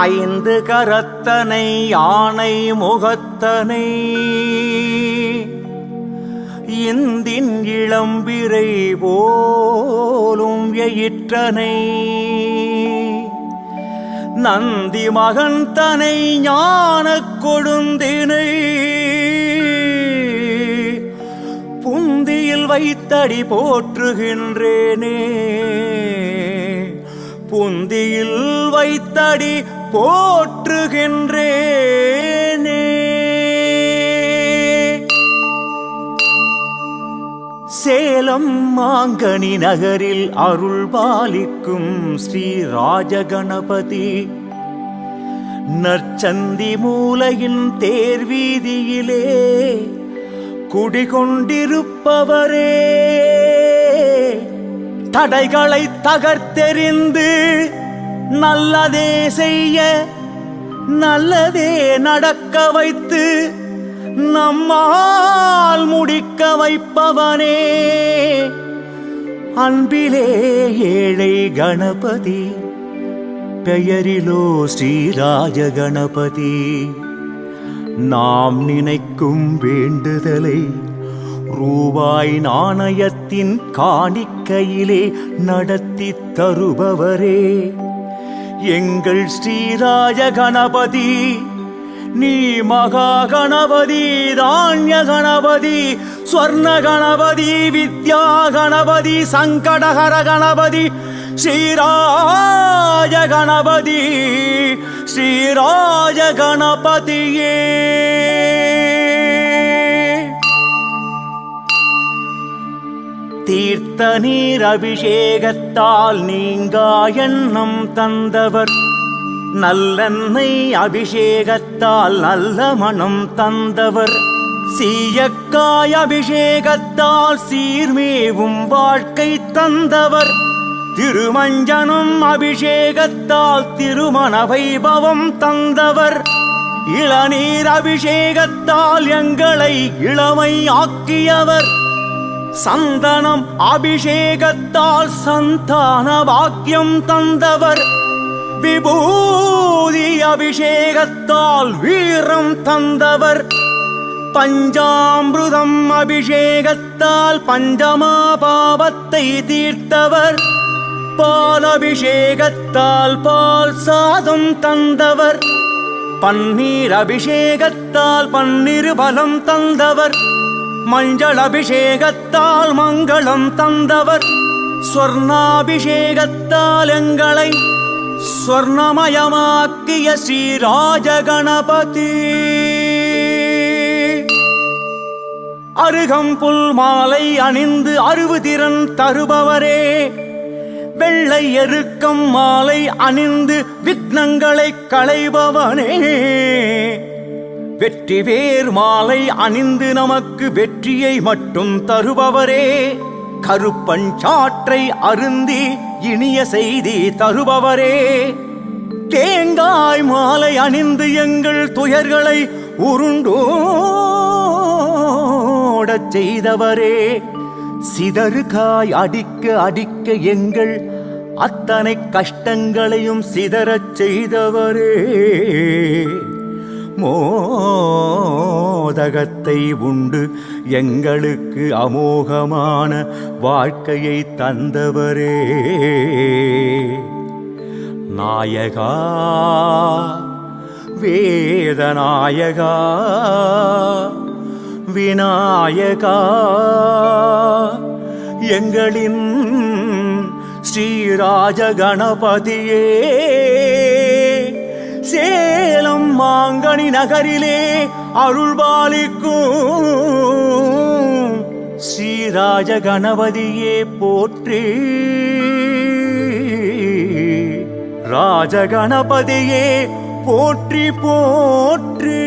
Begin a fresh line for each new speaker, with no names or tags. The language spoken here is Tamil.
ஐந்து கரத்தனை ஆனை முகத்தனை இந்தின் இளம்பிறை போலும் எயிற்றனை நந்தி மகன் தனை ஞானக் கொழுந்தினை புந்தியில் வைத்தடி போற்றுகின்றேனே புந்தியில் வைத்தடி போற்றுகின்றேனே. சேலம் மாங்கனி நகரில் அருள் பாலிக்கும் ஸ்ரீ ராஜகணபதி நற்சந்தி மூலையின் தேர்வீதியிலே குடிகொண்டிருப்பவரே தடைகளை தகர்த்தெறிந்து நல்லதே செய்ய நல்லதே நடக்க வைத்து நம்மால் முடிக்க வைப்பவனே அன்பிலே ஏழை கணபதி பெயரிலோ ஸ்ரீராஜ கணபதி நாம் நினைக்கும் வேண்டுதலை ரூபாய் நாணயத்தின் காணிக்கையிலே நடத்தி தருபவரே எங்கள் ஸ்ரீராஜ கணபதி நீ மகா கணபதி தானிய கணபதி ஸ்வர்ண கணபதி வித்யா கணபதி சங்கடஹர கணபதி ஸ்ரீராஜ கணபதி ஸ்ரீராஜ கணபதியே. தீர்த்த நீர் அபிஷேகத்தால் நீங்கா எண்ணம் தந்தவர் நல்லெண்ணெய் அபிஷேகத்தால் நல்ல மனம் தந்தவர் சீயக்காய் அபிஷேகத்தால் சீர்மேவும் வாழ்க்கை தந்தவர் திருமஞ்சனம் அபிஷேகத்தால் திருமண வைபவம் தந்தவர் இளநீர் அபிஷேகத்தால் எங்களை இளமை ஆக்கியவர் சந்தனம் அபிஷேகத்தால் சந்தான பாக்கியம் தந்தவர் விபூதி அபிஷேகத்தால் வீரம் தந்தவர் பஞ்சாமிருதம் அபிஷேகத்தால் பஞ்சமா பாவத்தை தீர்த்தவர் பால் அபிஷேகத்தால் பால் சாதம் தந்தவர் பன்னீர் அபிஷேகத்தால் பன்னிரு பலம் தந்தவர் மஞ்சள் அபிஷேகத்தால் மங்களம் தந்தவர் ஸ்வர்ணாபிஷேகத்தால் எங்களை ஸ்வர்ணமயமாக்கிய ஸ்ரீராஜ கணபதி அருகம்புல் மாலை அணிந்து அருவுதிறன் தருபவரே வெள்ளை எருக்கம் மாலை அணிந்து விக்னங்களை களைபவனே வெற்றி வேர் மாலை அணிந்து நமக்கு வெற்றியை மட்டும் தருபவரே கருப்பஞ்சாற்றை அருந்தி இனிய செய்தி தருபவரே தேங்காய் மாலை அணிந்து எங்கள் துயர்களை உருண்டோடச் செய்தவரே சிதறுகாய் அடிக்க அடிக்க எங்கள் அத்தனை கஷ்டங்களையும் சிதறச் செய்தவரே மோதகத்தை உண்டு எங்களுக்கு அமோகமான வாழ்க்கையை தந்தவரே நாயகா வேதநாயகா விநாயகா எங்களின் ஸ்ரீராஜ கணபதியே சேலம் மாங்கனி நகரிலே அருள்பாலிக்கும் ஸ்ரீராஜ கணபதியே போற்றி ராஜ கணபதியே போற்றி போற்றி.